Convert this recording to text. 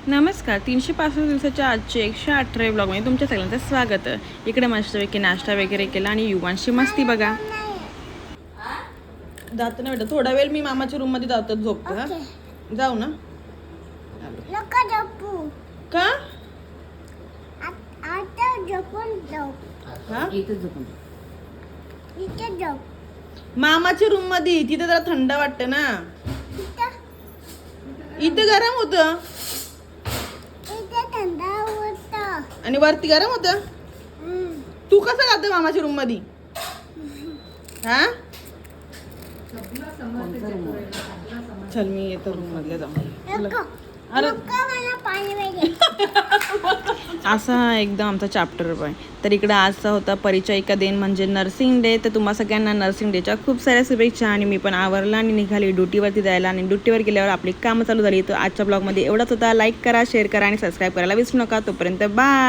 नमस्कार. 365 दिवसाच्या आजचे 118 ब्लॉगमध्ये तुमच्या सगळ्यांचं स्वागत. इकडे मस्तपैकी नाश्ता वगैरे केला आणि युवांशी मस्ती बघा. जात ना बेटा, थोडा वेळ मी मामाच्या रूम मध्ये जातो, झोपतो. हा जाऊ ना. नका झोपू. का आता झोपून जाऊ. हा इथे झोप. मामाच्या रूम मध्ये, तिथे जरा थंड वाटतं ना. इथे गरम होतं इथे थंड होतं आणि वरती गरम होतं. तू कसं जातो मामाच्या रूम मध्ये? हा चल मी येतो रूम मध्ये जाऊ. अरे मला पाणी पाहिजे. असा एकदम आमचा चॅप्टर आहे. तर इकडं आजचा होता परिचयिका दिन म्हणजे नर्सिंग डे. तर तुम्हा सगळ्यांना नर्सिंग डेच्या खूप साऱ्या शुभेच्छा. आणि मी पण आवरला आणि निघाली ड्युटीवरती जायला. आणि ड्युटीवर गेल्यावर आपली कामं चालू झाली. तर आजच्या ब्लॉगमध्ये एवढाच होता. लाईक करा, शेअर करा आणि सबस्क्राईब करायला विसरू नका. तोपर्यंत बाय.